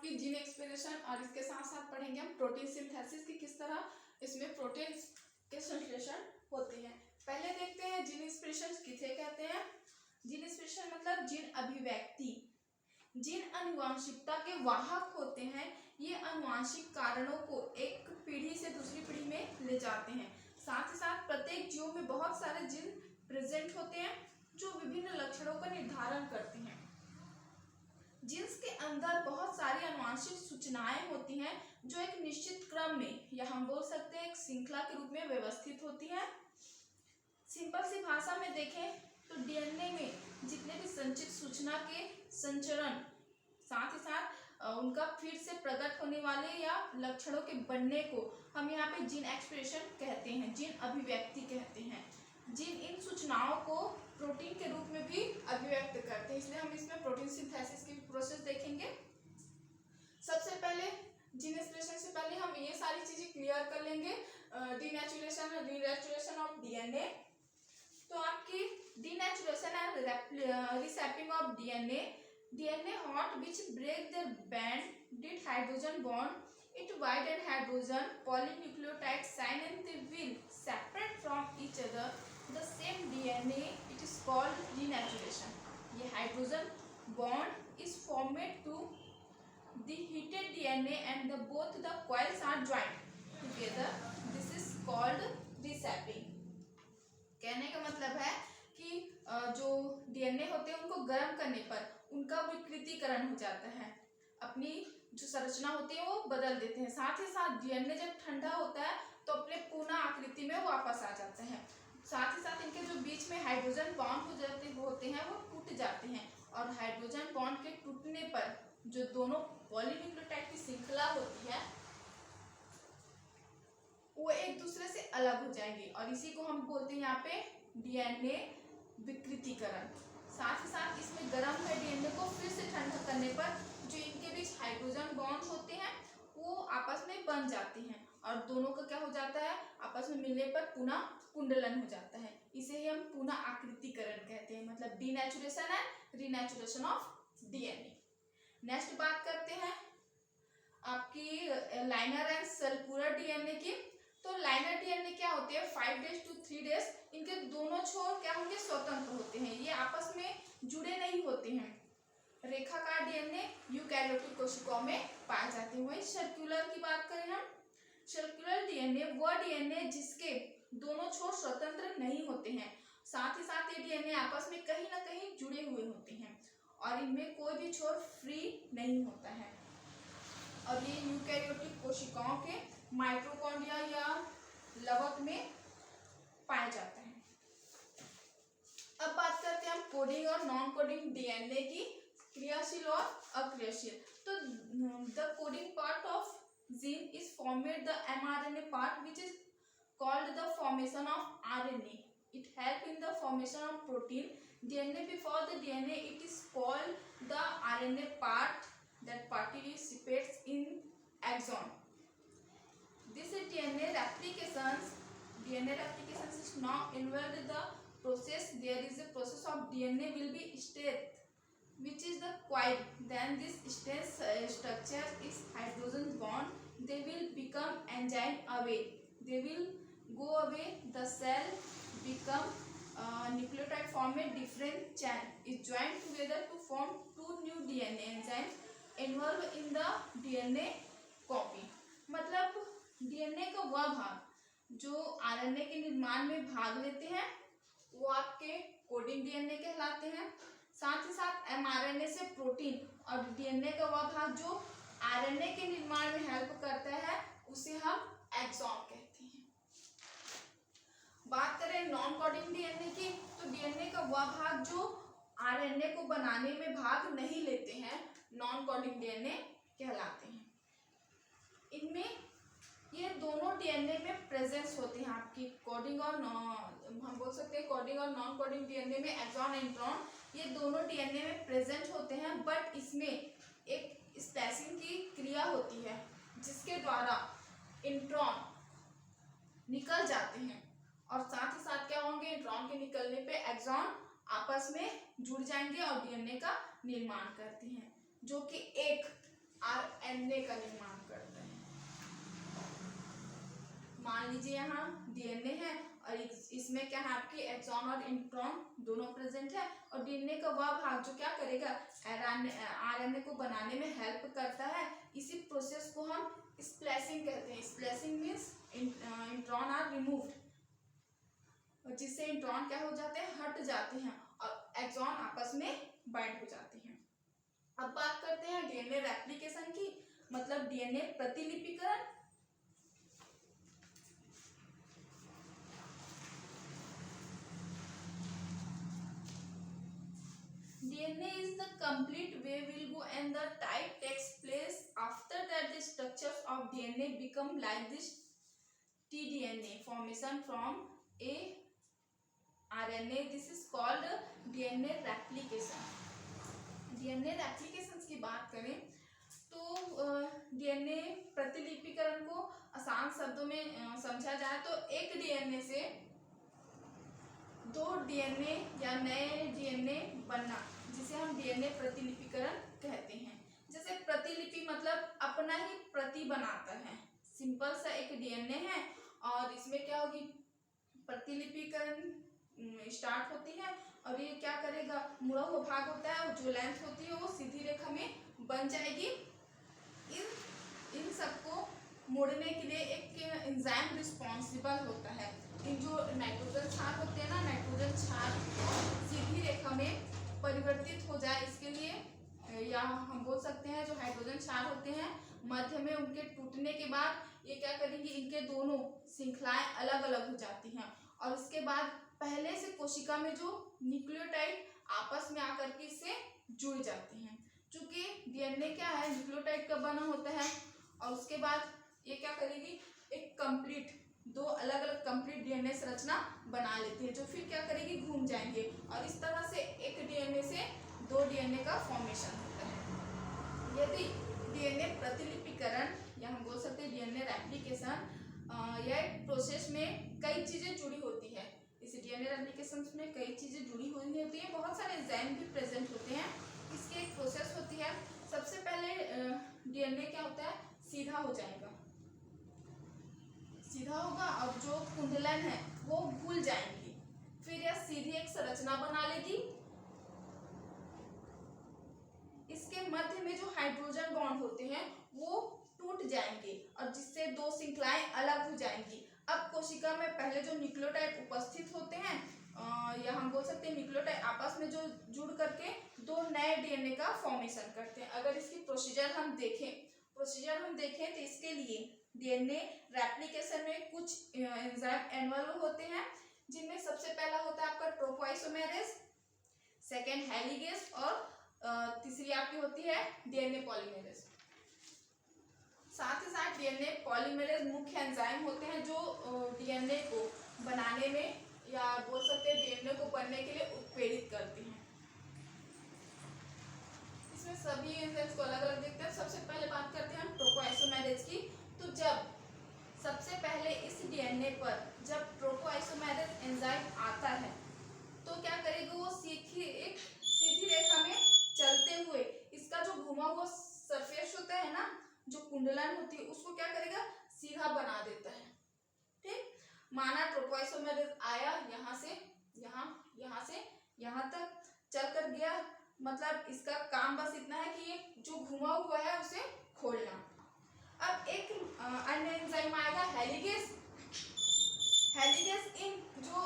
आपकी gene expression और इसके साथ साथ पढ़ेंगे हम प्रोटीन सिंथेसिस की किस तरह इसमें प्रोटीन के संश्लेषण होते हैं। पहले देखते हैं जीन एक्सप्रेशन किसे कहते हैं। जीन एक्सप्रेशन मतलब जीन अभिव्यक्ति। जीन आनुवांशिकता के वाहक होते हैं। ये आनुवांशिक कारणों को एक पीढ़ी से दूसरी पीढ़ी में ले जाते हैं। साथ ही साथ प्रत्येक जीव में बहुत सारे जीन प्रेजेंट होते हैं जो विभिन्न लक्षणों का निर्धारण करते हैं। जीन्स के अंदर बहुत सारी आनुवांशिक सूचनाएं होती हैं जो एक निश्चित क्रम में या हम बोल सकते हैं एक श्रृंखला के रूप में व्यवस्थित होती है। सिंपल सी भाषा में देखें तो डीएनए में जितने भी संचित सूचना के संचरण साथ ही साथ उनका फिर से प्रकट होने वाले या लक्षणों के बनने को हम यहाँ पे जीन एक्सप्रेशन कहते हैं, जीन अभिव्यक्ति कहते हैं। जीन इन सूचनाओं को प्रोटीन के रूप में भी अभिव्यक्त करते हैं, इसलिए हम इसमें प्रोटीन सिंथेसिस की प्रोसेस देखेंगे। सबसे पहले जीन एक्सप्रेशन से पहले हम ये सारी चीजें क्लियर कर लेंगे। Denaturation, renaturation of DNA. तो आपकी denaturation and reshaping of DNA hot which break their bonded hydrogen bond, it widen hydrogen polynucleotide sign and they will separate from each other the same DNA. It is called denaturation. ये hydrogen bond is formed to the heated DNA and the both the coils are joined together. This is called reshaping. कहने का मतलब है कि जो DNA होते हैं उनको गर्म करने पर उनका विकृतीकरण हो जाता है, अपनी जो संरचना होती है वो बदल देते हैं। साथ ही साथ डीएनए जब ठंडा होता है तो अपने पुनः आकृति में वापस आ जाते हैं। साथ ही साथ इनके जो बीच में हाइड्रोजन बॉन्ड होते हैं वो टूट जाते हैं और हाइड्रोजन बॉन्ड के टूटने पर जो दोनों पॉलीन्यूक्लियोटाइड की श्रृंखला होती है वो एक दूसरे से अलग हो जाएंगे और इसी को हम बोलते हैं यहाँ पे डीएनए विकृतीकरण। साथ ही साथ इसमें गर्म हुए डीएनए को फिर से ठंडा करने पर जो इनके बीच हाइड्रोजन बॉन्ड होते हैं वो आपस में बन जाते हैं और दोनों का क्या हो जाता है, आपस में मिलने पर पुनः कुंडलन हो जाता है। इसे ही हम पुनः आकृतिकरण कहते हैं, मतलब denaturation and renaturation of DNA. Next बात करते हैं आपकी लाइनर एंड सेलुलर डीएनए की। तो लाइनर डीएनए क्या होते हैं, 5 days to 3 days इनके दोनों छोर क्या होंगे, स्वतंत्र होते हैं, ये आपस में जुड़े नहीं होते हैं। रेखाकार डीएनए यूकैरियोटिक कोशिकाओं में पाए जाते हैं। वही सर्कुलर की बात करें हम, सर्कुलर डीएनए वह डीएनए जिसके दोनों छोर स्वतंत्र नहीं होते हैं, साथ ही साथ ये डीएनए आपस में कहीं ना कहीं जुड़े हुए होते हैं और इनमें कोई भी छोर फ्री नहीं होता है और ये यूकैरियोटिक कोशिकाओं के माइटोकॉन्ड्रिया या लवक में पाया जाता है। अब बात करते हैं हम कोडिंग और नॉन कोडिंग डीएनए की, क्रियाशील और अक्रियाशील। तो the coding part of gene is formed the mRNA part which is called the formation of RNA. It help in the formation of protein. DNA before the DNA it is called the RNA part that participates in exon. This DNA replications is now involved in the process. There is a process of DNA will be state which is the coil. Then this state structure is hydrogen bond. They will become enzyme away. They will go away. The cell become nucleotide form a different chain is joined together to form two new DNA enzymes involved in the DNA copy. मतलब DNA का वह भाग जो RNA के निर्माण में भाग लेते हैं वो आपके कोडिंग डीएनए कहलाते हैं। साथ ही साथ एमआरएनए से प्रोटीन और डीएनए का वह भाग जो आरएनए के निर्माण में हेल्प करता है उसे हम एक्सॉन कहते हैं। बात करें नॉन कोडिंग डीएनए की, तो डीएनए का वह भाग जो आरएनए को बनाने में भाग नहीं लेते हैं नॉन कोडिंग डीएनए कहलाते हैं। इनमें ये दोनों डीएनए में प्रेजेंस होते हैं आपकी कोडिंग और हम बोल सकते हैं कोडिंग और नॉन कोडिंग डीएनए में एक्सॉन इंट्रॉन ये दोनों डीएनए में प्रेजेंट होते हैं, बट इसमें एक स्प्लाइसिंग की क्रिया होती है जिसके द्वारा इंट्रॉन निकल जाते हैं और साथ ही साथ क्या होंगे, इंट्रॉन के निकलने पे एक्सॉन आपस में जुड़ जाएंगे और डीएनए का निर्माण करते हैं, जो कि एक आरएनए का निर्माण करता है। मान लीजिए यहाँ डीएनए है और इसमें क्या है आपकी एक्सॉन और इंट्रॉन दोनों प्रेजेंट है, और डीएनए का वह भाग जो क्या करेगा आरएनए को बनाने में हेल्प करता है। इसी प्रोसेस को हम स्प्लाइसिंग कहते हैं। Splicing means intron are removed, जिससे इंट्रॉन क्या हो जाते हैं, हट जाते हैं और एक्सॉन आपस में बाइंड हो जाते हैं। अब बात करते हैं डीएनए रेप्लिकेशन की, मतलब DNA प्रतिलिपिकरण। DNA is the complete way will go and the type takes place. After that the structures of DNA become like this tDNA formation from a RNA. This is called DNA replication. DNA replications की बात करें तो DNA प्रतिलिपिकरण को आसान शब्दों में समझा जाए तो एक डीएनए से दो डीएनए या नए डीएनए बनना, जिसे हम डीएनए प्रतिलिपिकरण कहते हैं। जैसे प्रतिलिपि मतलब अपना ही प्रति बनाता है। सिंपल सा एक डीएनए है और इसमें क्या होगी, प्रतिलिपिकरण स्टार्ट होती है और ये क्या करेगा, मुड़ा हुआ भाग होता है और जो लेंथ होती है वो सीधी रेखा में बन जाएगी। इन सबको मोड़ने के लिए एक एंजाइम रिस्पॉन्सिबल होता है। इन जो नाइट्रोजन क्षार होते हैं ना, नाइट्रोजन क्षार सीधी रेखा में परिवर्तित हो जाए इसके लिए, या हम बोल सकते हैं जो हाइड्रोजन क्षार होते हैं मध्य में उनके टूटने के बाद ये क्या करेंगे, इनके दोनों श्रृंखलाएं अलग अलग हो जाती हैं और इसके बाद पहले से कोशिका में जो न्यूक्लियोटाइड आपस में आकर के इससे जुड़ जाते हैं। चूंकि डीएनए क्या है, न्यूक्लियोटाइड का बना होता है और उसके बाद ये क्या करेगी, एक कंप्लीट दो अलग अलग कंप्लीट डीएनए संरचना बना लेती है, जो फिर क्या करेगी, घूम जाएंगे और इस तरह से एक डीएनए से दो डीएनए का फॉर्मेशन होता है। यदि डीएनए प्रतिलिपिकरण या हम बोल सकते हैं डीएनए रेप्लिकेशन, यह प्रोसेस में कई चीजें जुड़ी होती है। इस डीएनए रेप्लिकेशन में कई चीजें जुड़ी हुई होती है, बहुत सारे एंजाइम भी प्रेजेंट होते हैं। इसकी एक प्रोसेस होती है। सबसे पहले डीएनए क्या होता है, सीधा हो जाएगा, सीधा होगा और जो कुंडलन है वो भूल जाएंगी, फिर यह सीधी एक संरचना बना लेगी। इसके मध्य में जो हाइड्रोजन बॉन्ड होते हैं वो टूट जाएंगे और जिससे दो श्रृंखलाएं अलग हो जाएंगी। अब कोशिका में पहले जो न्यूक्लियोटाइड उपस्थित होते हैं या हम बोल सकते हैं न्यूक्लियोटाइड आपस में जो जुड़ करके दो नए डीएनए का फॉर्मेशन करते हैं। अगर इसकी प्रोसीजर हम देखें तो इसके लिए डीएनए रेप्लिकेशन में कुछ एंजाइम इन्वॉल्व होते हैं, जिनमें सबसे पहला होता है आपका टोपोआइसोमेरेज, सेकेंड हेलिगेज और तीसरी आपकी होती है डीएनए पॉलीमेरेज। साथ ही साथ डीएनए पॉलीमेरेज मुख्य एंजाइम होते हैं जो डीएनए को बनाने में या बोल सकते हैं डीएनए को बनने के लिए उत्प्रेरित करते हैं। इसमें सभी एंजाइम्स को अलग अलग देखते हैं। सबसे पहले बात करते हैं हम टोपोआइसोमेरेज की। तो जब सबसे पहले इस डीएनए पर जब टोपोआइसोमेरेज एंजाइम आता है तो क्या करेगा, वो सीधी रेखा में चलते हुए इसका जो घुमा हुआ सरफेस होता है ना, जो कुंडलन होती है, उसको क्या करेगा, सीधा बना देता है। ठीक, माना टोपोआइसोमेरेज आया यहाँ से यहाँ तक चल कर गया, मतलब इसका काम बस इतना है कि ये जो घुमा हुआ है उसे खोलना। अब एक अन्य एंजाइम आएगा हेलिगेज। इन जो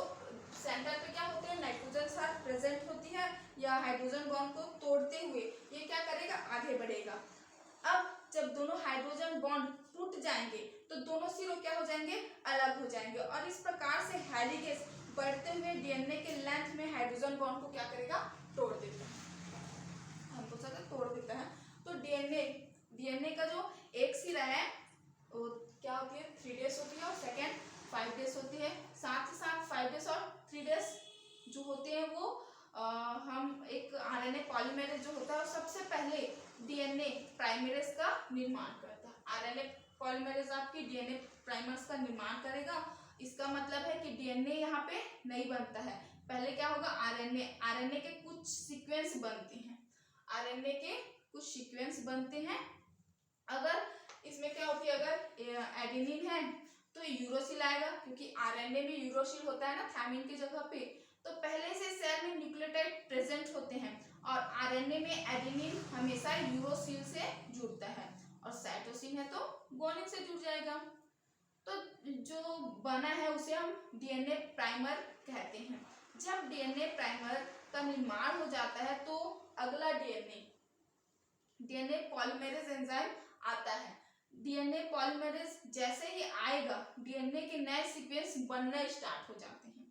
सेंटर पे क्या होते हैं, नाइट्रोजन साथ प्रेजेंट होती है या हाइड्रोजन बॉन्ड को तोड़ते हुए ये क्या करेगा, आगे बढ़ेगा। अब जब दोनों हाइड्रोजन बॉन्ड टूट जाएंगे तो दोनों सिरों क्या हो जाएंगे, अलग हो जाएंगे और इस प्रकार से हेलिगेज बढ़ते हुए डीएनए के लेंथ में हाइड्रोजन बॉन्ड को क्या करेगा, तोड़ देता है। हम बोल सकते तोड़ देता है। तो डीएनए का जो एक सिरा है वो क्या होती है, 3 डेज होती है और सेकेंड 5 डेज होती है। साथ ही साथ 5 डेज और 3 डेज जो होते हैं वो हम एक आरएनए पॉलीमेरेज जो होता है और सबसे पहले डीएनए प्राइमरेज का निर्माण करता है। आरएनए पॉलीमेरेज आपकी डीएनए प्राइमर्स का निर्माण करेगा। इसका मतलब है कि डीएनए यहाँ पे नहीं बनता है, पहले क्या होगा, आरएनए के कुछ सीक्वेंस बनते हैं। अगर इसमें क्या होती है, अगर एडेनिन है तो यूरोसिल आएगा, क्योंकि आरएनए में यूरोसिल होता है ना थायमिन की जगह पे। तो पहले से सेल में न्यूक्लियोटाइड प्रेजेंट होते हैं और आरएनए में एडेनिन हमेशा यूरोसिल से जुड़ता है, और साइटोसिन है तो गुआनिन से जुड़ जाएगा। तो जो बना है उसे हम डीएनए प्राइमर कहते हैं। जब डीएनए प्राइमर का निर्माण हो जाता है तो अगला डीएनए पॉलीमरेज एंजाइम आता है। डीएनए पॉलीमरेज जैसे ही आएगा डीएनए के नए सीक्वेंस बनना स्टार्ट हो जाते हैं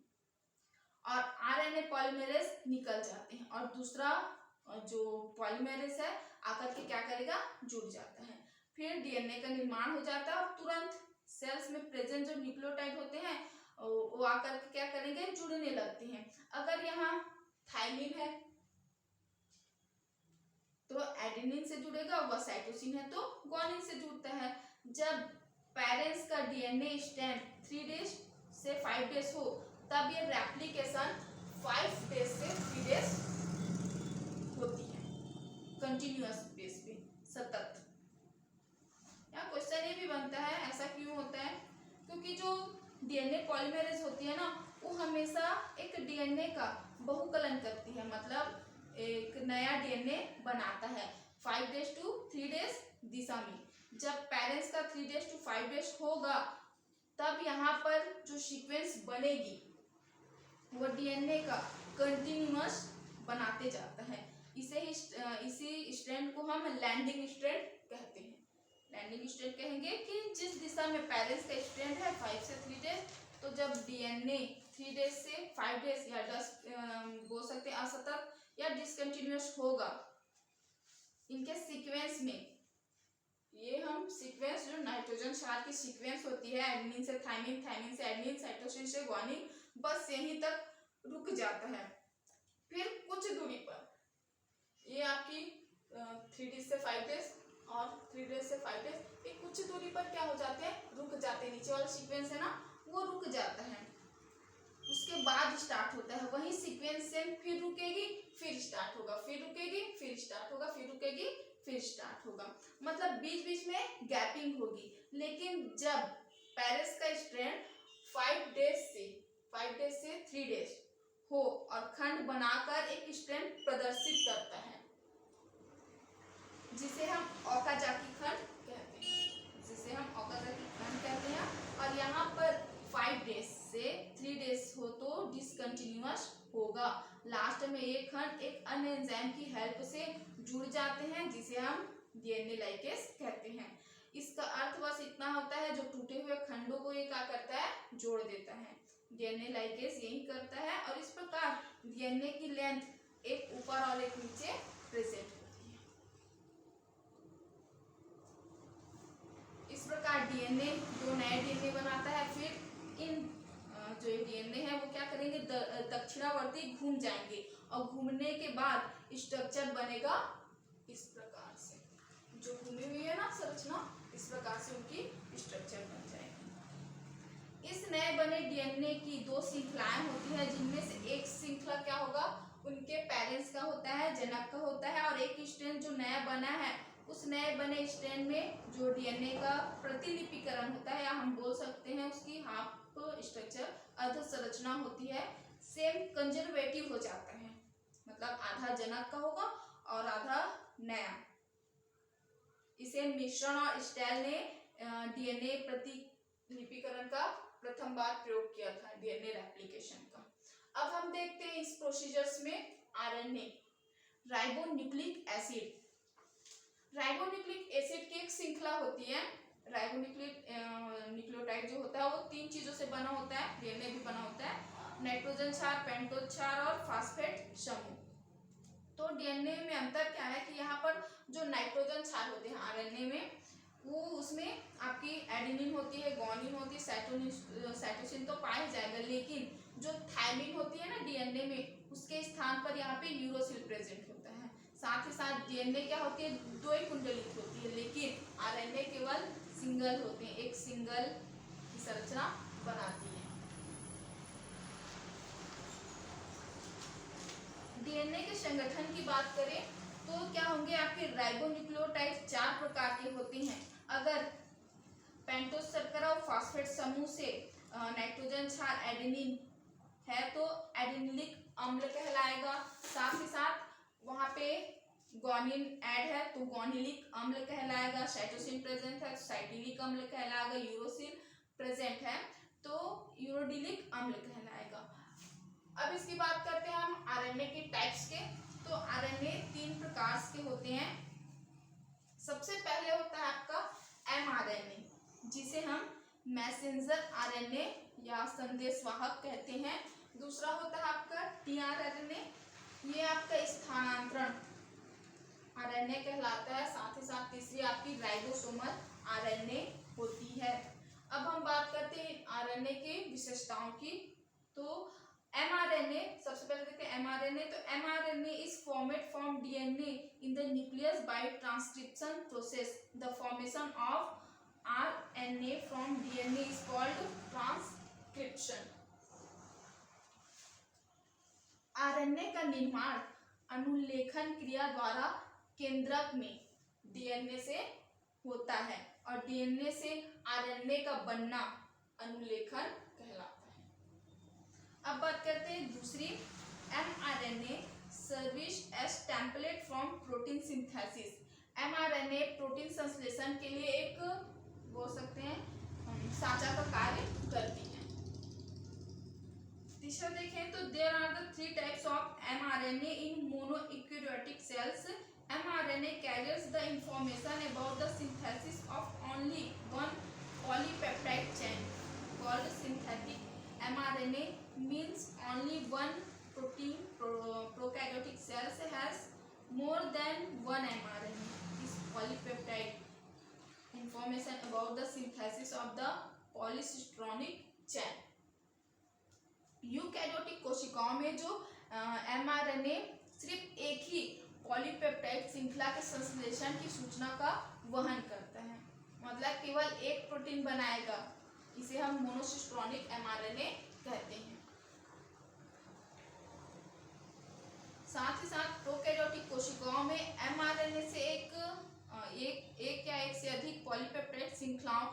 और आरएनए पॉलीमरेज निकल जाते हैं, और दूसरा जो पॉलीमरेज है आकर के क्या करेगा, जुड़ जाता है। फिर डीएनए का निर्माण हो जाता है और तुरंत सेल्स में प्रेजेंट जो न्यूक्लियोटाइड होते हैं वो आकर के क्या करेंगे, जुड़ने लगते हैं। अगर यहाँ थायमिन है तो एडेनिन से जुड़ेगा, वह साइटोसिन है तो गुआनिन से जुड़ता है। जब पेरेंट्स का डीएनए स्ट्रैंड 3 डेज से 5 डेज हो तब ये रेप्लिकेशन 5 डेज से 3 डेज होती है, कंटिन्यूअस बेस पे, सतत। यहाँ क्वेश्चन ये भी बनता है ऐसा क्यों होता है, क्योंकि जो डीएनए पॉलीमरेज होती है ना वो हमेशा एक डीएनए का बहुकलन करती है, मतलब एक नया डीएनए बनाता है 5 डेज टू 3 डेज दिशा में। जब पेरेंट्स का 3 डेज टू 5 डेज होगा तब यहाँ पर जो सीक्वेंस बनेगी वो डीएनए का कंटिन्यूअस बनाते जाता है। इसी स्ट्रैंड को हम लैंडिंग स्ट्रैंड कहते हैं। लैंडिंग स्ट्रैंड कहेंगे कि जिस दिशा में पेरेंट्स का स्ट्रैंड है 5 से 3 डेज, तो जब डीएनए 3 डेज से 5 डेज या 10 बोल सकते हैं असतत या डिसकंटिन्यूअस होगा, इनके सीक्वेंस में ये हम सीक्वेंस जो नाइट्रोजन क्षार की सीक्वेंस होती है एडेनिन से थायमिन, थायमिन से एडेनिन, साइटोसिन से गुआनिन, बस यहीं तक रुक जाता है। फिर कुछ दूरी पर ये आपकी 3 डेज से 5 डेज और 3 डेज से 5 डेज, ये कुछ दूरी पर क्या हो जाते हैं, रुक जाते हैं। नीचे वाला सीक्वेंस है ना वो रुक जाता है, उसके बाद स्टार्ट होता है वही सीक्वेंस से, फिर रुकेगी फिर स्टार्ट होगा, फिर रुकेगी फिर स्टार्ट होगा, फिर रुकेगी फिर स्टार्ट होगा, मतलब बीच बीच में गैपिंग होगी। लेकिन जब पेरेंट्स का स्ट्रैंड 5 डेज से 3 डेज हो और खंड बनाकर एक स्ट्रैंड प्रदर्शित करता है, जिसे हम ओकाजाकी खंड कहते हैं, और यहाँ पर 5 डेज से 3 डेज हो तो डिसकंटिन्यूअस होगा। लास्ट में ये खंड एक अन्य एंजाइम की हेल्प से जुड़ जाते हैं जिसे हम डीएनए लाइकेज कहते हैं। इसका अर्थ बस इतना होता है, जो टूटे हुए खंडों को ये क्या करता है, जोड़ देता है। डीएनए लाइकेज यही करता है, और इस प्रकार डीएनए की लेंथ एक ऊपर और एक नीचे प्रेजेंट होती है। इस प्रकार डीएनए दो नए डीएनए बनाता है। फिर इन जो डीएनए है वो क्या करेंगे, दक्षिणावर्ती घूम जाएंगे, और घूमने के बाद स्ट्रक्चर बनेगा इस प्रकार से, जो घूमी हुई है ना संरचना, इस प्रकार से उनकी स्ट्रक्चर बन जाएगी। इस नए बने डीएनए की 2 श्रृंखलाएं होती है, जिनमें से एक श्रृंखला क्या होगा, उनके पेरेंट्स का होता है, जनक का होता है, और एक स्ट्रैंड जो नया बना है उस नए बने स्ट्रैंड में जो डीएनए का प्रतिलिपिकरण होता है, या हम बोल सकते हैं उसकी हाफ स्ट्रक्चर, अर्ध संरचना होती है, सेम कंजर्वेटिव हो जाता है, मतलब आधा जनक का होगा और आधा नया। इसे मिश्रण और स्टेल ने डीएनए प्रतिलिपिकरण का प्रथम बार प्रयोग किया था, डीएनए रेप्लिकेशन का। अब हम देखते हैं इस प्रोसीजर्स में RNA, ribonucleic acid. Ribonucleic acid की एक श्रृंखला होती है। न्यूक्लियोटाइड जो होता है वो 3 चीजों से बना होता है, डीएनए भी बना होता है, नाइट्रोजन क्षार, पेंटोज क्षार और फास्फेट समूह। तो डीएनए में अंतर क्या है कि यहाँ पर जो नाइट्रोजन क्षार होते हैं आरएनए में, वो उसमें आपकी एडेनिन होती है, गुआनिन होती है, साइटोसिन तो पाया जाएगा, लेकिन जो थायमिन होती है ना डीएनए में, उसके स्थान पर यहाँ पे यूरोसिल प्रेजेंट होता है। साथ ही साथ डीएनए क्या होती है, 2 कुंडलित होती है, लेकिन आरएनए केवल सिंगल होते हैं, एक सिंगल की संरचना बनाती है। डीएनए के संगठन की बात करें तो क्या होंगे आपके राइबोन्यूक्लियोटाइड 4 प्रकार के होते हैं। अगर पेंटोस शर्करा और फास्फेट समूह से नाइट्रोजन क्षार एडेनिन है तो एडेनिलिक अम्ल कहलाएगा। साथ ही साथ वहां पे ग्वानिन ऐड है तो ग्वानिलिक अम्ल कहलाएगा। साइटोसिन प्रेजेंट है तो साइटिलिक अम्ल कहलाएगा। यूरोसिल प्रेजेंट है तो यूरोडिलिक अम्ल कहलाएगा। अब इसकी बात करते हैं हम आरएनए के टाइप्स के। तो आरएनए 3 प्रकार के होते हैं। सबसे पहले होता है आपका एमआरएनए, जिसे हम मैसेंजर आरएनए या संदेशवाहक कहते हैं। दूसरा होता है आपका टीआरएनए, ये आपका स्थानांतरण आरएनए कहलाता है। साथ ही साथ तीसरी आपकी राइबोसोमल आरएनए होती है। अब हम बात करते हैं आरएनए के विशेषताओं की। तो एमआरएनए, सबसे पहले देखते हैं एमआरएनए। तो mRNA is format from DNA in the nucleus bye transcription process. The formation of RNA from DNA is called transcription. RNA का निर्माण अनुलेखन क्रिया द्वारा केंद्रक में डीएनए से होता है और डीएनए से आरएनए का बनना अनुलेखन कहलाता है। अब बात करते हैं दूसरी, mRNA service as template from protein synthesis. MRNA protein संश्लेषण के लिए एक बोल सकते हैं साँचा का कार्य करती है। तीसरा देखें तो there are the 3 types of mRNA in monoeukaryotic cells. mRNA carries the information about the synthesis of only one polypeptide chain called synthetic mRNA, means only one protein. Prokaryotic cells has more than one mRNA. This polypeptide information about the synthesis of the polycistronic chain. Eukaryotic कोशिकाओं में जो mRNA सिर्फ एक ही polypeptide श्रृंखला के संश्लेषण की सूचना का वहन करता है, मतलब केवल एक प्रोटीन बनाएगा। इसे हम मोनोसिस्ट्रोनिक एमआरएनए कहते हैं। साथ ही साथ प्रोकैरियोटिक कोशिकाओं में एमआरएनए से एक या एक से अधिक पॉलीपेप्टाइड श्रृंखलाओं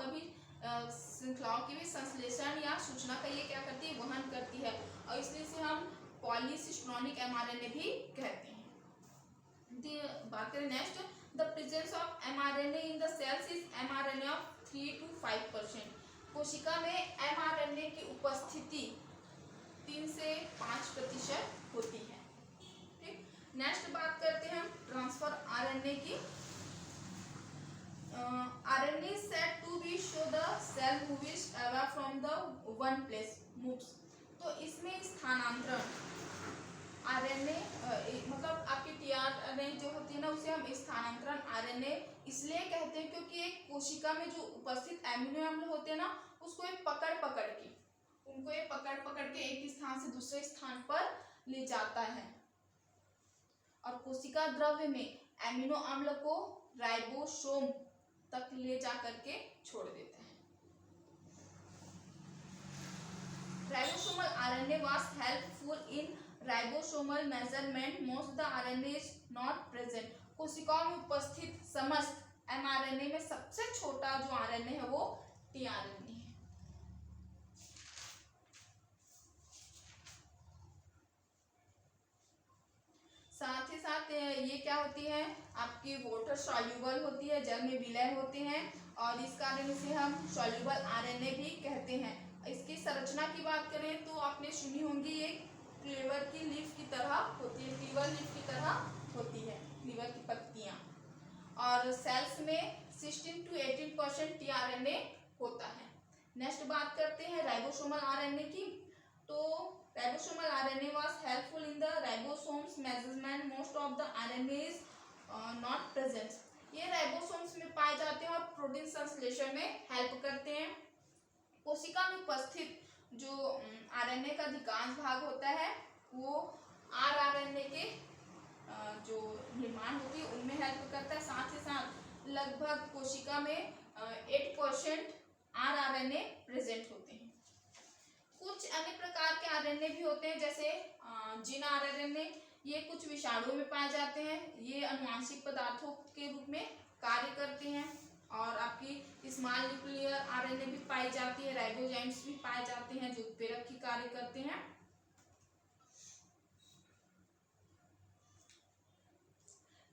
की भी संश्लेषण या सूचना का ये क्या करती है, वहन करती है, और इसलिए इसे हम पॉलीसिस्ट्रोनिक एमआरएनए भी कहते हैं। बात करें next, the presence of mRNA in the cells is mRNA of 3 to 5%। कोशिका में एमआरएनए की उपस्थिति 3 से 5% होती है। ठीक, नेक्स्ट बात करते हैं हम ट्रांसफर आरएनए की। RNA is said to be show the cell moves away from the one place moves. तो इसमें स्थानांतरण आरएनए मतलब आपकी टीआरएनए जो होती है ना, उसे हम स्थानांतरण आरएनए इसलिए कहते हैं क्योंकि एक कोशिका में जो उपस्थित एमिनो अम्ल होते हैं ना, उसको एक पकड़ पकड़ के एक स्थान से दूसरे स्थान पर ले जाता है, और कोशिका द्रव्य में एमिनो अम्ल को राइबोसोम तक ले जा करके छोड़ देता है। Ribosomal RNA was helpful in ribosomal measurement. Most the RNA is not present. कोशिकाओं में उपस्थित समस्त एमआरएनए में सबसे छोटा जो आरएनए है वो टीआरएनए है। साथ ही साथ ये क्या होती है, आपकी वाटर सॉल्युबल होती है, जल में विलय होते हैं, और इस कारण से हम सॉल्युबल आरएनए भी कहते हैं। इसकी संरचना की बात करें तो आपने सुनी होंगी, ये क्लीवर की लीफ की तरह होती है, क्लीवर लीफ की तरह होती है, क्लीवर की पत्तियां। और सेल्स में 16 to 18% टीआरएनए होता है। नेक्स्ट बात करते हैं राइबोसोमल आरएनए की। तो ribosomal RNA was helpful in the ribosomes measurement. Most of the RNA is not present. ये राइबोसोम्स में पाए जाते हैं और प्रोटीन संश्लेषण में हेल्प करते हैं। कोशिका में उपस्थित जो आरएनए का अधिकांश भाग होता है वो आरआरएनए के जो निर्माण होती है उनमें हेल्प करता है। साथ ही साथ लगभग कोशिका में 8% आरआरएनए प्रेजेंट होते हैं। कुछ अन्य प्रकार के आरएनए भी होते हैं, जैसे जीन आरएनए, ये कुछ विषाणुओं में पाए जाते हैं। ये अनुवांशिक आनुवांशिक पदार्थों के रूप में कार्य करते हैं। और आपकी स्मॉल न्यूक्लियर आरएनए भी पाई जाती है, राइबोसोम्स भी पाए जाते हैं जो उत्प्रेरक की कार्य करते हैं।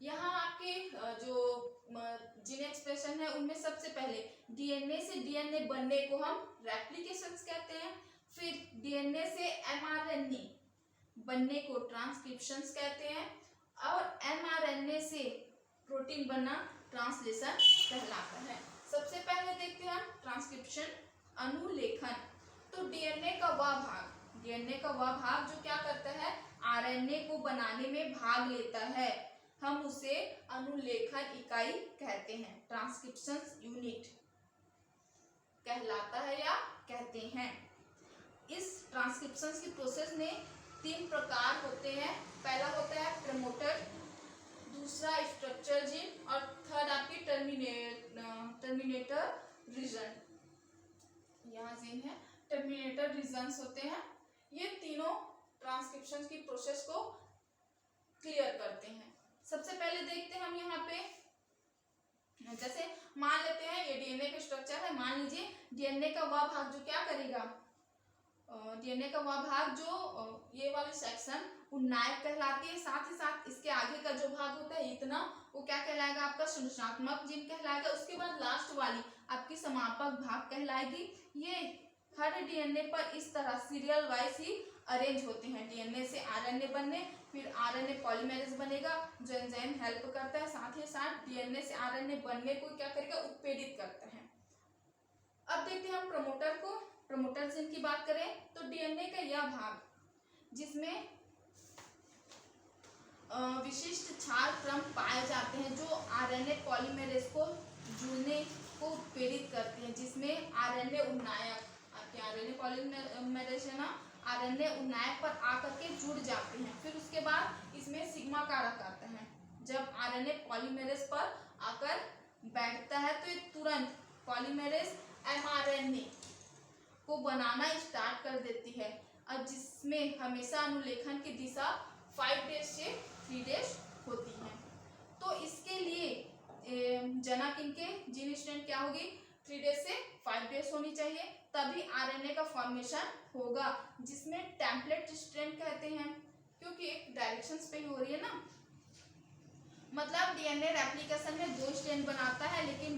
यहाँ आपके जो जीन एक्सप्रेशन है उनमें सबसे पहले डीएनए से डीएनए बनने को हम रेप्लिकेशंस कहते हैं, फिर डीएनए से एमआरएनए बनने को ट्रांसक्रिप्शंस कहते हैं, और एमआरएनए से प्रोटीन बनना ट्रांसलेशन कहलाता है। सबसे पहले देखते हैं ट्रांसक्रिप्शन, अनुलेखन। तो डीएनए का वह भाग जो क्या करता है, आरएनए को बनाने में भाग लेता है, हम उसे अनुलेखन इकाई कहते हैं, ट्रांसक्रिप्शन यूनिट कहलाता है या कहते हैं। इस ट्रांसक्रिप्शन की प्रोसेस में 3 प्रकार होते हैं। पहला होता है प्रमोटर, दूसरा स्ट्रक्चर जीन, और थर्ड आपकी टर्मिनेटर रीजन। यहाँ जीन है, टर्मिनेटर रीजन्स होते हैं। ये तीनों ट्रांसक्रिप्शन की प्रोसेस को क्लियर करते हैं। सबसे पहले देखते हैं हम यहाँ पे, जैसे मान लेते हैं ये डीएनए का स्ट्रक्चर है। मान लीजिए डीएनए का वह भाग जो क्या करेगा, डीएनए का वह भाग जो ये वाली सेक्शन उन्नायक कहलाती है, साथ ही साथ इसके आगे का जो भाग होता है इतना, वो क्या कहलाएगा, आपका संरचनात्मक जीन कहलाएगा। उसके बाद लास्ट वाली आपकी समापक भाग कहलाएगी। ये हर डीएनए पर इस तरह सीरियल वाइज ही अरेंज होते हैं। डीएनए से आरएनए बनने, फिर आरएनए पॉलीमरेज बनेगा जो एंजाइम हेल्प करता है, साथ ही साथ डीएनए से आरएनए बनने को क्या करेगा, उत्प्रेरित करता है। अब देखते हैं हम प्रमोटर को। प्रमोटर जीन की बात करें तो डीएनए का यह भाग जिसमें विशिष्ट क्षार क्रम पाए जाते हैं जो आरएनए पॉलीमरेज को जुड़ने को प्रेरित करते हैं, जिसमें आरएनए उन्नायक, आपके आरएनए पॉलीमरेज है ना, आरएनए उन्नायक पर आकर के जुड़ जाते हैं। फिर उसके बाद इसमें सिग्मा कारक आता है। जब आरएनए पॉलीमरेज पर आकर बैठता है तो ये तुरंत पॉलीमरेज एमआरएनए को बनाना स्टार्ट कर देती है, और जिसमें हमेशा अनुलेखन की दिशा 5 डेज से 3 डेज होती है। तो इसके लिए जनक इनके जीन स्ट्रैंड क्या होगी, 3 डेज से 5 डेज होनी चाहिए, तभी आरएनए का फॉर्मेशन होगा, जिसमें टेम्पलेट स्ट्रैंड कहते हैं, क्योंकि एक डायरेक्शंस पे ही हो रही है ना। मतलब डीएनए रेप्लिकेशन में 2 स्ट्रैंड बनाता है, लेकिन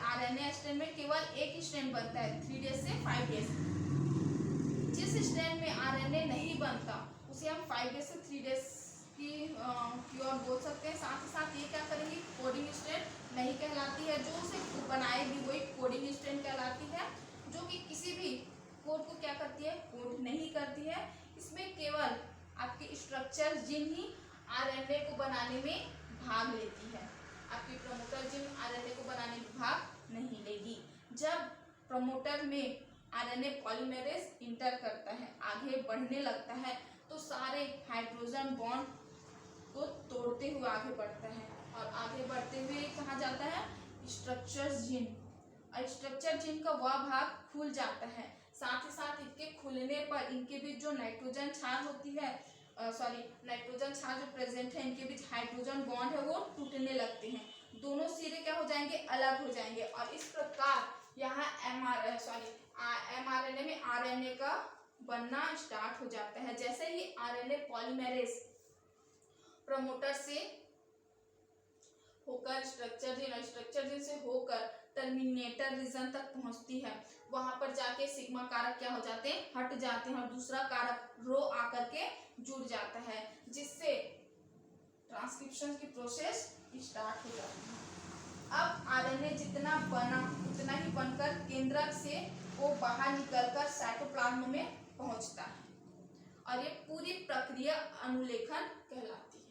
आरएनए स्ट्रैंड में केवल एक ही स्ट्रैंड बनता है 3 डेज से 5 डेज। जिस स्ट्रैंड में आरएनए नहीं बनता उसे हम 5 डेज से 3 डेज की ओर बोल सकते हैं। साथ ही साथ ये क्या करेंगे, कोडिंग स्ट्रैंड नहीं कहलाती है, जो उसे बनाएगी वही कोडिंग स्ट्रैंड कहलाती है, जो कि किसी भी कोड को क्या करती है, कोड नहीं करती है। इसमें केवल आपकी स्ट्रक्चर जीन ही आरएनए को बनाने में भाग लेती है, आपकी प्रमोटर जीन आरएनए को बनाने में भाग नहीं लेगी। जब प्रमोटर में आरएनए पॉलीमरेज इंटर करता है, आगे बढ़ने लगता है, तो सारे हाइड्रोजन बॉन्ड को तोड़ते हुए आगे बढ़ता है, और आगे बढ़ते हुए कहाँ जाता है, स्ट्रक्चर जीन। और स्ट्रक्चर जीन का वह भाग खुल जाता है, साथ ही साथ इनके खुलने पर इनके बीच जो नाइट्रोजन क्षार होती है, नाइट्रोजन क्षार जो प्रेजेंट है, इनके बीच हाइड्रोजन बॉन्ड है वो टूटने लगते हैं, दोनों सिरे क्या हो जाएंगे, अलग हो जाएंगे। और इस प्रकार यहाँ एमआरएनए में आरएनए का बनना स्टार्ट हो जाता है। जैसे ही आरएनए पॉलीमरेज प्रमोटर से होकर स्ट्रक्चर जीन और स्ट्रक्चर जीन से होकर टर्मिनेटर रीजन तक पहुंचती है, वहां पर जाके सिग्मा कारक क्या हो जाते हैं, हट जाते हैं, और दूसरा कारक रो आकर के जुड़ जाता है, जिससे ट्रांसक्रिप्शन की प्रोसेस स्टार्ट हो जाती है। अब आरएनए जितना बना उतना ही बनकर केंद्रक से वो बाहर निकलकर साइटोप्लाज्म में पहुंचता है, और ये पूरी प्रक्रिया अनुलेखन कहलाती है।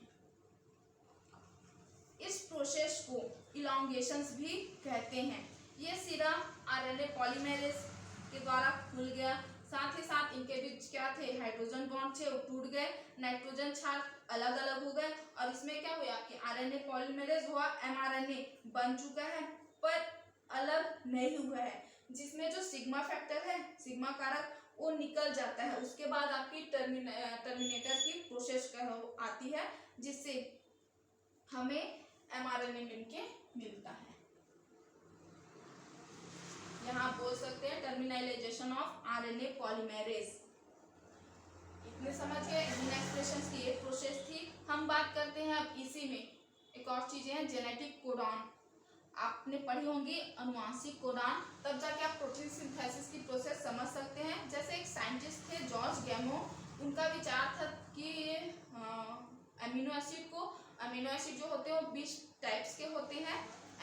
इस प्रोसेस को इलॉन्गेशंस भी कहते हैं। ये सिरा आरएनए पॉलीमरेज के द्वारा खुल गया, साथ ही साथ इनके बीच क्या थे, हाइड्रोजन बॉन्ड थे, वो टूट गए, नाइट्रोजन क्षार अलग अलग हो गए, और इसमें क्या हुआ कि आरएनए पॉलीमरेज हुआ, एमआरएनए बन चुका है पर अलग नहीं हुआ है, जिसमें जो सिग्मा फैक्टर है, सिग्मा कारक, वो निकल जाता है। उसके बाद आपकी टर्मिनेटर की प्रोसेस आती है, जिससे हमें mRNA मिलके मिलता है। यहाँ आप बोल सकते हैं टर्मिनलाइजेशन ऑफ RNA पॉलीमेरेज। इतने समझ गए इन एक्सप्रेशंस की ये प्रोसेस थी। हम बात करते हैं अब इसी में एक और चीजें हैं, जेनेटिक कोडॉन। आपने पढ़ी होंगी अनुवांशिक कोडॉन, तब जाके आप प्रोटीन सिंथेसिस की प्रोसेस समझ सकते हैं। जैसे एक साइंटिस्ट थे जॉर्ज गैमो, उनका विचार था कि अमीनो एसिड जो होते हैं वो 20 टाइप्स के होते हैं।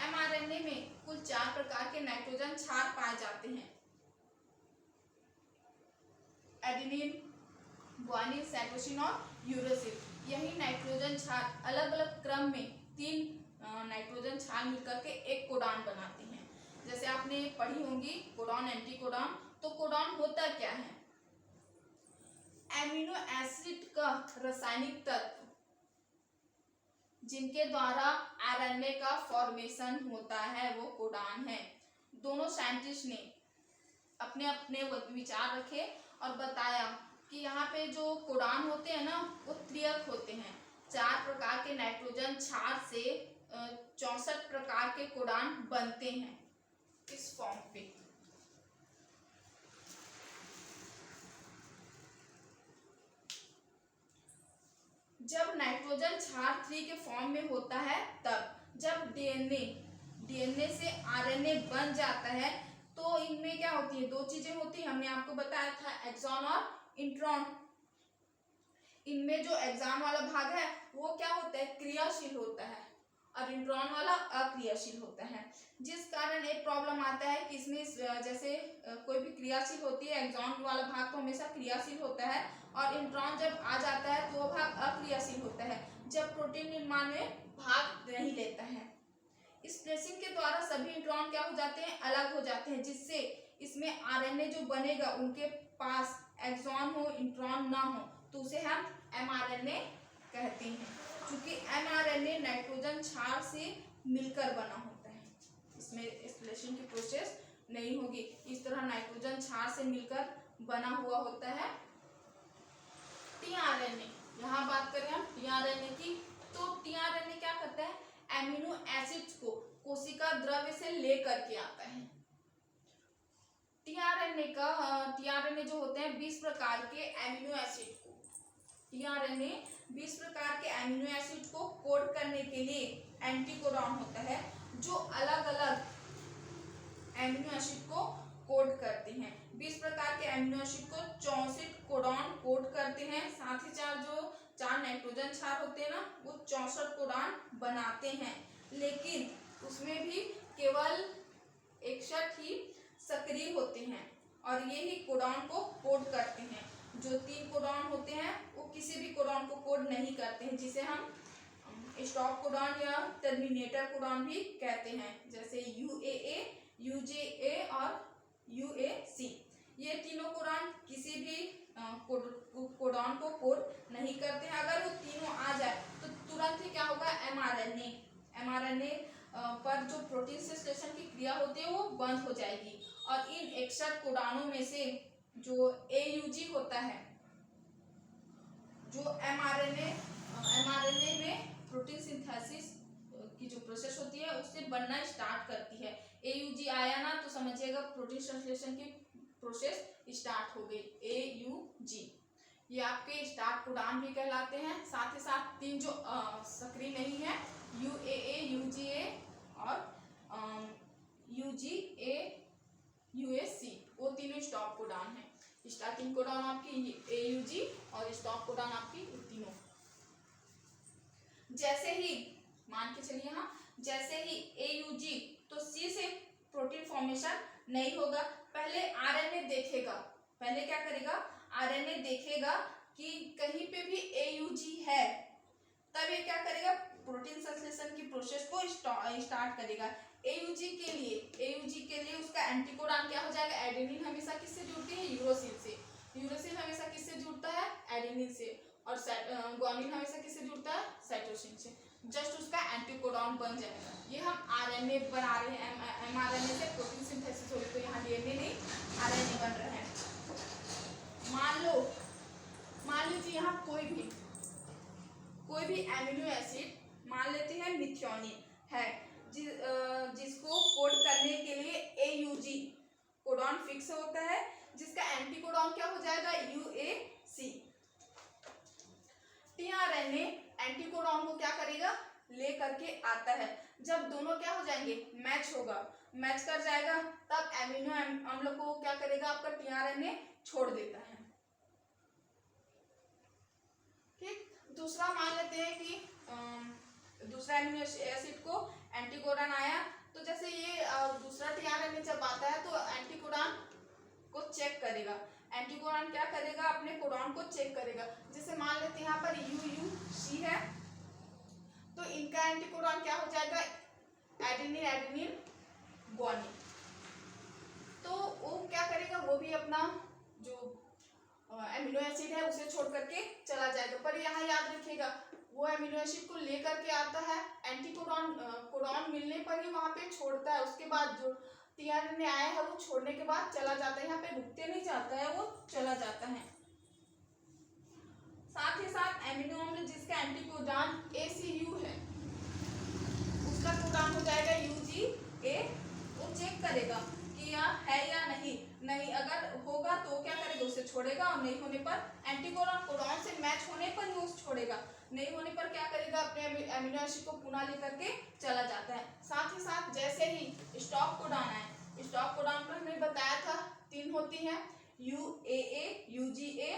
mRNA में कुल 4 प्रकार के नाइट्रोजन क्षार पाए जाते हैं, एडेनिन, ग्वानिन, साइटोसिन और यूरेसिल। यही नाइट्रोजन क्षार अलग अलग क्रम में 3 नाइट्रोजन क्षार मिलकर के एक कोडॉन बनाते हैं। जैसे आपने पढ़ी होंगी कोडॉन, एंटीकोडॉन। तो कोडॉन होता क्या है? एमिनो एसिड का रासायनिक तत्व जिनके द्वारा आरएनए का फॉर्मेशन होता है वो कोडॉन है। दोनों साइंटिस्ट ने अपने अपने विचार रखे और बताया कि यहाँ पे जो कोडॉन होते हैं ना वो त्रियक होते हैं। 4 प्रकार के नाइट्रोजन क्षार से 64 प्रकार के कोडॉन बनते हैं इस फॉर्म पे। जब नाइट्रोजन क्षार 3 के फॉर्म में होता है, तब जब डीएनए से आरएनए बन जाता है तो इनमें क्या होती है? 2 चीजें होती है, हमने आपको बताया था, एक्सॉन और इंट्रॉन। इनमें जो एक्सॉन वाला भाग है वो क्या होता है? क्रियाशील होता है और इंट्रॉन वाला अक्रियाशील होता है। जिस कारण एक प्रॉब्लम आता है कि इसमें जैसे कोई भी क्रियाशील होती है, एक्सॉन वाला भाग तो हमेशा क्रियाशील होता है और इंट्रॉन जब आ जाता है तो वो भाग अक्रियाशील होता है, जब प्रोटीन निर्माण में भाग नहीं लेता है। इस स्प्लिसिंग के द्वारा सभी इंट्रॉन क्या हो जाते हैं? अलग हो जाते हैं, जिससे इसमें आरएनए जो बनेगा उनके पास एक्सॉन हो, इंट्रॉन ना हो, तो उसे हम एमआरएनए कहते हैं। क्योंकि एमआरएनए नाइट्रोजन क्षार से मिलकर बना होता है, इसमें स्प्लिसिंग की प्रोसेस नहीं होगी। इस तरह नाइट्रोजन क्षार से मिलकर बना हुआ होता है टीआरएनए। यहाँ बात करें हम टीआरएनए की, तो टीआरएनए क्या करता है? एमिनो एसिड्स को कोशिका द्रव्य से लेकर के आता है। टीआरएनए जो होते हैं 20 प्रकार के एमिनो एसिड को, टीआरएनए 20 प्रकार के एमिनो एसिड को कोड करने के लिए एंटीकोडॉन होता है, जो अलग अलग एमिनो एसिड को कोड करते हैं। 20 प्रकार के एमिनो एसिड को 64 कोडॉन कोड करते हैं। साथ ही 4 नाइट्रोजन क्षार होते हैं ना, वो 64 कोडॉन बनाते हैं, लेकिन उसमें भी केवल 61 ही सक्रिय होते हैं और ये ही कोडॉन को कोड करते हैं। जो 3 कोडॉन होते हैं वो किसी भी कोडॉन को कोड नहीं करते हैं, जिसे हम स्टॉप कोडॉन या टर्मिनेटर कोडॉन भी कहते हैं, जैसे यूएए, यूजेए और यूएसी। ये तीनों कोडॉन किसी भी कोडॉन को कोड नहीं करते हैं। अगर वो तीनों आ जाए तो तुरंत ही क्या होगा? एमआरएनए पर जो प्रोटीन संश्लेषण की क्रिया होती है वो बंद हो जाएगी और इन 61 कोडॉनों में से जो एयूजी होता है, जो एमआरएनए में प्रोटीन सिंथेसिस की जो प्रोसेस होती है उससे बनना स्टार्ट करती है। एयूजी आया ना तो समझिएगा प्रोटीन संश्लेषण की प्रोसेस स्टार्ट हो गई। एयूजी ये आपके स्टार्ट कोडॉन भी कहलाते हैं। साथ ही साथ 3 जो सक्रिय नहीं है, यूएए, यूजीए और यूजीए, यूएसी, वो तीनों स्टॉप कोडॉन है। स्टार्टिंग कोडॉन आपकी एयूजी और स्टॉप कोडॉन आपकी तीनों। जैसे ही मान के चलिए, हाँ, जैसे ही एयूजी तो सी से प्रोटीन फॉर्मेशन नहीं होगा। पहले आरएनए देखेगा, पहले क्या करेगा? आरएनए देखेगा कि कहीं पे भी एयूजी है, तब ये क्या करेगा? प्रोटीन संश्लेषण की प्रोसेस को स्टार्ट करेगा। एयूजी के लिए उसका एंटीकोडॉन क्या हो जाएगा? एडेनिन हमेशा किससे जुड़ती है? यूरोसिल से। यूरोसिल हमेशा किससे जुड़ता है? एडेनिन से। और ग्वानिन हमेशा किससे जुड़ता है? साइटोसिन से। जस्ट उसका एंटीकोडॉन बन जाएगा। ये हम आरएनए बना रहे हैं, एमआरएनए से प्रोटीन सिंथेसिस हो रही, तो यहाँ डीएनए नहीं आरएनए बन रहे हैं। मान लीजिए यहाँ कोई भी एमिनो एसिड मान लेते हैं मिथियोनिन है, जिसको कोड करने के लिए AUG कोडॉन फिक्स होता है, जिसका एंटी कोडॉन क्या हो जाएगा UAC। टीआरएनए एंटी कोडॉन को क्या करेगा ले करके आता है, जब दोनों क्या हो जाएंगे मैच होगा, मैच कर जाएगा, तब एमिनो अम्ल को क्या करेगा आपका टीआरएनए छोड़ देता है। ठीक, दूसरा मान लेते हैं कि दूसरा एमिनो एसिड को एंटीकोडॉन आया, तो जैसे ये दूसरा टीआरएनए जब आता है तो एंटीकोडॉन को चेक करेगा, एंटीकोडॉन क्या करेगा अपने कोडॉन को चेक करेगा। जैसे मान लेते हैं यहाँ पर UUC है, तो इनका एंटीकोडॉन क्या हो जाएगा एडेनिन एडेनिन गुआनिन। तो वो क्या करेगा, वो भी अपना जो एमिनो एसिड है उसे छोड़ करके चला जाएगा, पर यहाँ याद रखिएगा वो एमिनो एसिड को लेकर के आता है, एंटीकोडॉन कोडॉन मिलने पर ही वहां पे छोड़ता है, उसके बाद जो टीआरएनए आया है वो छोड़ने के बाद चला जाता है, यहाँ पे रुकते नहीं जाता है, वो चला जाता है। साथ ही साथ एमिनो अम्ल जिसका एंटीकोडॉन ACU है, उसका कोडॉन हो जाएगा UGA। वो चेक करेगा कि यह है या नहीं अगर होगा तो क्या करेगा उसे छोड़ेगा, और नहीं होने पर एंटीकोडॉन कोडॉन से मैच होने पर ही उसे छोड़ेगा, नहीं होने पर क्या करेगा अपने एमिनो एसिड को पुनः लेकर के चला जाता है। साथ ही साथ जैसे ही स्टॉप कोडॉन आए, स्टॉप कोडॉन पर हमने बताया था 3 होती हैं UAA UGA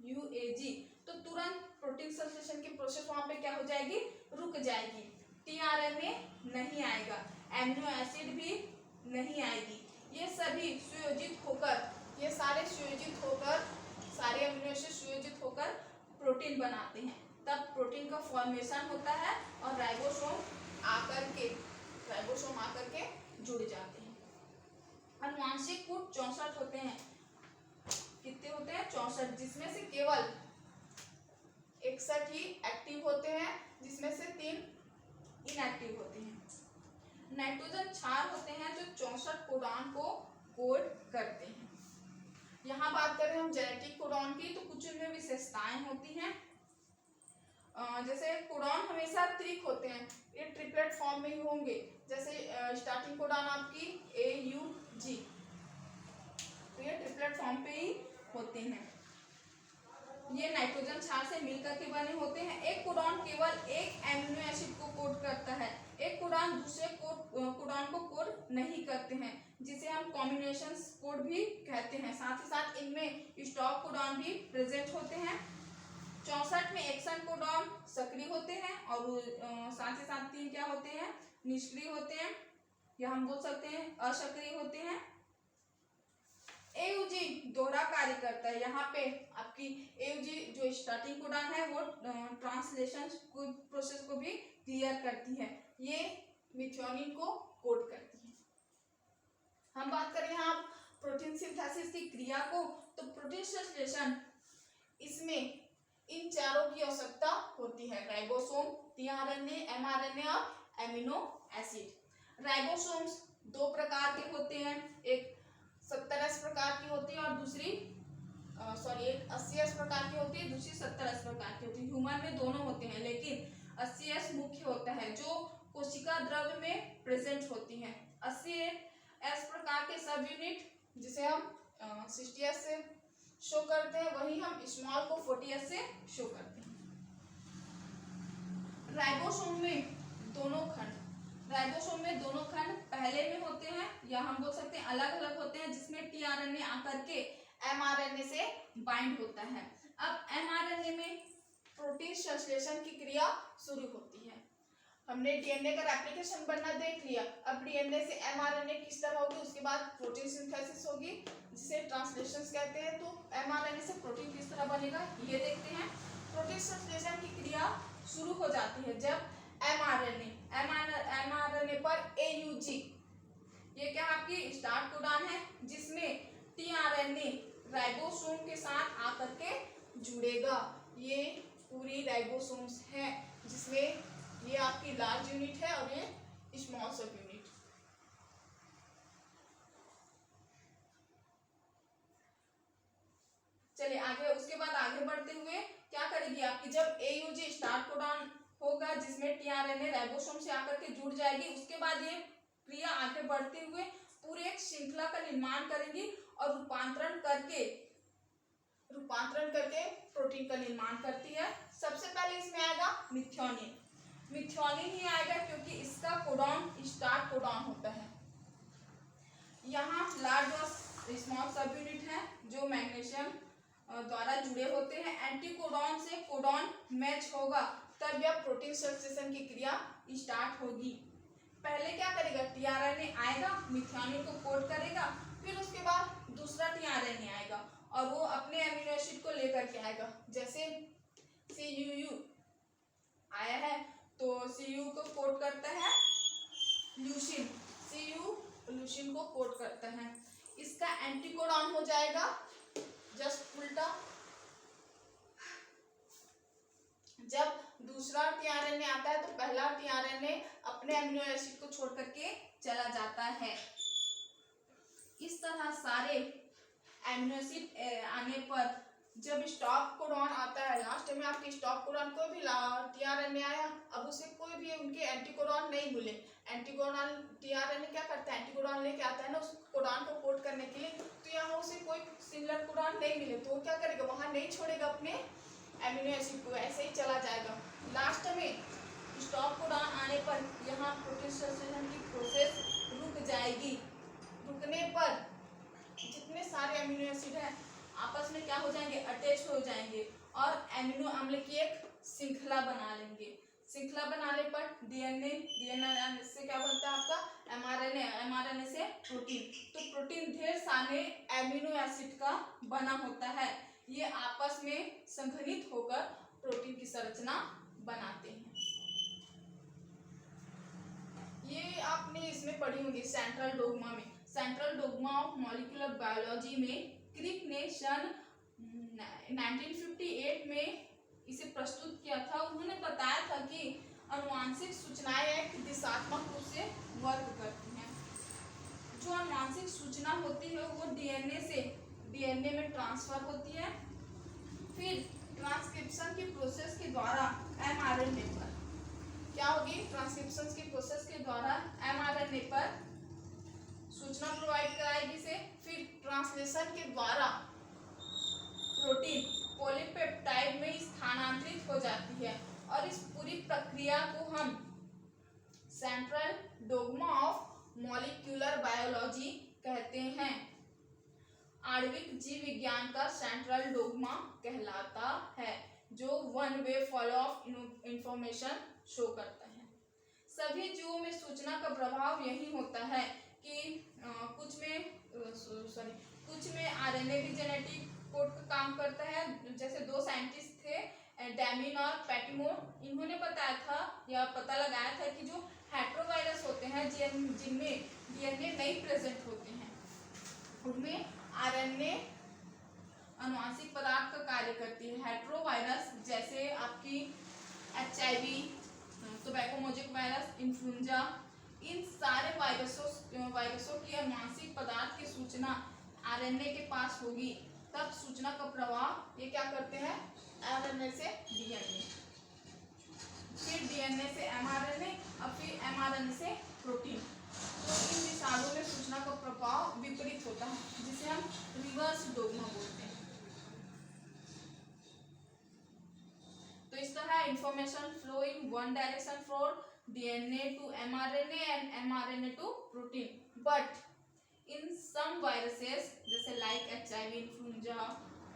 UAG, तो तुरंत प्रोटीन संश्लेषण की प्रोसेस वहां पे क्या हो जाएगी रुक जाएगी, टीआरएनए नहीं आएगा, एमिनो एसिड भी नहीं आएगी, ये सभी सुयोजित होकर, ये सारे सुयोजित होकर, सारे अमीनो एसिड सुयोजित होकर प्रोटीन बनाते हैं, तब प्रोटीन का फॉर्मेशन होता है और राइबोसोम आकर के जुड़ जाते हैं। अनुवांशिक कूट 64 होते हैं, कितने होते हैं 64, जिसमें से केवल 61 ही एक्टिव होते हैं, जिसमें से 3 इनएक्टिव होते हैं। नाइट्रोजन क्षार होते हैं जो 64 कोडॉन को कोड करते हैं। यहाँ बात करें हम जेनेटिक कोडॉन की, तो कुछ उनमें विशेषताएं होती हैं, जैसे कोडॉन हमेशा त्रिक होते हैं, ये ट्रिपलेट फॉर्म में ही होंगे, जैसे स्टार्टिंग कोडॉन आपकी AUG, तो ये ट्रिपलेट फॉर्म पे ही होते हैं, ये नाइट्रोजन क्षार से मिलकर के बने होते हैं। एक कोडॉन केवल एक एमिनो एसिड को कोड करता है, एक कोडॉन दूसरे कोडॉन को कोड नहीं करते हैं, जिसे हम कॉम्बिनेशन कोड भी कहते हैं। साथ ही साथ इनमें स्टॉप कोडॉन भी प्रेजेंट होते हैं। 64 में एक्शन कोडॉन सक्रिय होते हैं और साथ ही साथ 3 क्या होते हैं निष्क्रिय होते हैं, या हम बोल सकते हैं असक्रिय होते हैं। AUG दोहरा कार्य करता है, यहाँ पे आपकी AUG जो स्टार्टिंग कोडॉन है वो ट्रांसलेशन प्रोसेस को भी क्लियर करती है, ये मिथियोनिन को कोड करती है। हम बात करें यहाँ प्रोटीन सिंथेसिस की क्रिया को, तो प्रोटीन संश्लेषण इसमें इन चारों की आवश्यकता होती है, राइबोसोम, टीआरएनए, एमआरएनए और एमिनो एसिड। राइबोसोम्स 2 प्रकार के होते हैं, एक 70S प्रकार की होती है और दूसरी एक 80S प्रकार की होती है, दूसरी 70S प्रकार की होती है। ह्यूमन में दोनों होते हैं, लेकिन 80S मुख्य होता है जो कोशिका द्रव्य में प्रेजेंट होती है। 80S प्रकार के सब यूनिट जिसे हम 60S से शो करते हैं, वही हम स्मॉल को 40S से शो करते हैं। राइबोसोम में दोनों खंड पहले में होते हैं, या हम बोल सकते हैं अलग अलग होते हैं, जिसमें टीआरएनए आकर के एमआरएनए से बाइंड होता है। अब एमआरएनए में प्रोटीन संश्लेषण की क्रिया शुरू होती है। हमने डीएनए का रेप्लिकेशन बनना देख लिया, अब डीएनए से एमआरएनए किस तरह होगी, उसके बाद प्रोटीन सिंथेसिस होगी जिसे ट्रांसलेशन कहते हैं। तो एमआरएनए से प्रोटीन किस तरह बनेगा ये देखते हैं। प्रोटीन संश्लेषण की क्रिया शुरू हो जाती है जब एमआरएनए पर AUG, ये क्या आपकी स्टार्ट कोडॉन है, जिसमें टीआरएनए राइबोसोम के साथ आकर के जुड़ेगा। ये पूरी राइबोसोम्स है, जिसमें ये आपकी लार्ज यूनिट है और ये स्मॉल सब यूनिट। चलिए आगे, उसके बाद आगे बढ़ते हुए क्या करेगी आपकी, जब AUG स्टार्ट कोडॉन हो होगा जिसमें टीआरएनए राइबोसोम से आकर के जुड़ जाएगी। उसके बाद ये क्रिया आगे बढ़ते हुए पूरे एक श्रृंखला का निर्माण करेंगी और रूपांतरण करके प्रोटीन का निर्माण करती है। सबसे पहले इसमें आएगा मिथ्योनिन। मिथ्योनिन ही आएगा क्योंकि इसका कोडॉन स्टार्ट कोडॉन होता है। यहाँ लार्ज और स्मॉल सब यूनिट है जो मैग्नीशियम द्वारा जुड़े होते हैं। एंटीकोडॉन से कोडॉन मैच होगा तब यह प्रोटीन संश्लेषण की क्रिया स्टार्ट होगी। पहले क्या करेगा, टीआरएनए आएगा, मिथ्योनिन को कोड करेगा, फिर उसके बाद दूसरा टीआरएनए आएगा और वो अपने अमीनो एसिड को लेकर के आएगा। जैसे CUU आया है तो CU को कोड करता है ल्यूसीन, CU ल्यूसीन को कोड करता है। इसका एंटीकोडॉन हो जाएगा जस्ट उल्टा। जब दूसरा टीआरएनए आता है तो पहला टीआरएनए अपने अमीनो एसिड को छोड़ करके चला जाता है। इस तरह सारे अमीनो एसिड आने पर जब स्टॉप कोडॉन आता है, लास्ट में आपके स्टॉप कोडॉन कोई भी टीआरएनए आया, अब उसे कोई भी उनके एंटीकोडॉन नहीं मिले, एंटीकोडॉन टीआरएनए क्या करता है, एंटीकोडॉन लेके आता है ना उस कोडॉन को कोड करने के लिए, तो यहाँ उसे कोई सिमिलर कोडॉन नहीं मिले तो वो क्या करेगा, वहां नहीं छोड़ेगा अपने अमीनो एसिड को, ऐसे ही चला जाएगा। लास्ट में स्टॉप कोडॉन आने पर यहाँ प्रोटीन संश्लेषण की प्रोसेस रुक जाएगी। रुकने पर जितने सारे अमीनो एसिड हैं आपस में क्या हो जाएंगे, अटैच हो जाएंगे और अमीनो अम्ल की एक श्रृंखला बना लेंगे। श्रृंखला बनाने पर डीएनए से क्या बनता है आपका एमआरएनए से प्रोटीन। तो प्रोटीन ढेर सारे अमीनो एसिड का बना होता है, ये आपस में संघनित होकर प्रोटीन की संरचना बनाते हैं। ये आपने इसमें पढ़ी होंगी सेंट्रल डोग्मा में, central dogma of molecular biology में क्रिक ने सन 1958 में इसे प्रस्तुत किया था। उन्होंने बताया था कि अनुवांशिक सूचनाएं एक दिशात्मक रूप से वर्क करती हैं। जो अनुवांशिक सूचना होती है वो डीएनए से डीएनए में ट्रांसफर होती है, फिर ट्रांसक्रिप्शन की प्रोसेस के द्वारा एमआरएनए पर क्या होगी, ट्रांसक्रिप्शन की प्रोसेस के द्वारा एमआरएनए पर सूचना प्रोवाइड कराएगी से, फिर ट्रांसलेशन के द्वारा प्रोटीन पॉलीपेप्टाइड में स्थानांतरित हो जाती है और इस पूरी प्रक्रिया को हम central dogma of molecular biology कहते हैं। आणविक जीव विज्ञान का सेंट्रल डोग्मा कहलाता है जो one way follow of information show करता है। सभी जीवों में सूचना का प्रभाव यही होता है कि कुछ में आरएनए भी जेनेटिक कोड का काम करता है। जैसे दो साइंटिस्ट थे डैमिन और पैटिमोर, इन्होंने बताया था या पता लगाया था कि जो हेट्रोवायरस होते हैं जिनमें डीएनए नहीं प्रेजेंट होते हैं उनमें आरएनए अनुवांशिक पदार्थ का कार्य करती है। हेट्रोवायरस जैसे आपकी HIV, टोबैकोमोजिक वायरस, इन्फ्लुएंजा, इन सारे वायरसों की अनुवांशिक पदार्थ की सूचना आरएनए के पास होगी, तब सूचना का प्रवाह ये क्या करते हैं, आरएनए से डीएनए, फिर डीएनए से एमआरएनए और फिर एमआरएनए से प्रोटीन। तो इन विषाणुओं में सूचना का प्रभाव विपरीत होता है जिसे हम रिवर्स डोग्मा बोलते हैं। तो इस तरह information flow in one direction from DNA to mRNA and mRNA to protein, but in some viruses जैसे like HIV, इन्फ्लुएंजा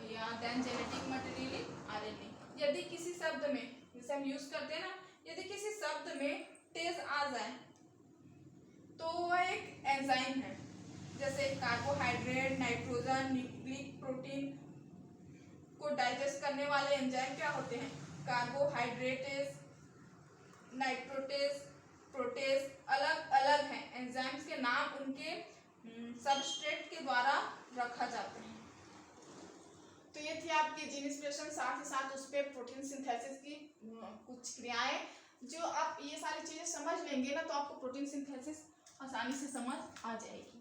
या then genetic material in RNA, यदि किसी शब्द में जैसे हम यूज करते हैं ना, यदि किसी शब्द में तेज आ जाए तो वह एक एंजाइम है। जैसे कार्बोहाइड्रेट, नाइट्रोजन, न्यूक्लिक प्रोटीन को डाइजेस्ट करने वाले एंजाइम क्या होते हैं, कार्बोहाइड्रेटेस, नाइट्रोटेस, प्रोटेस, अलग अलग हैं। एंजाइम्स के नाम उनके सबस्ट्रेट के द्वारा रखा जाता है। तो ये थी आपकी जीन एक्सप्रेशन, साथ ही साथ उस पे प्रोटीन सिंथेसिस की कुछ क्रियाएं। जो आप ये सारी चीजें समझ लेंगे ना तो आपको प्रोटीन सिंथेसिस आसानी से समझ आ जाएगी।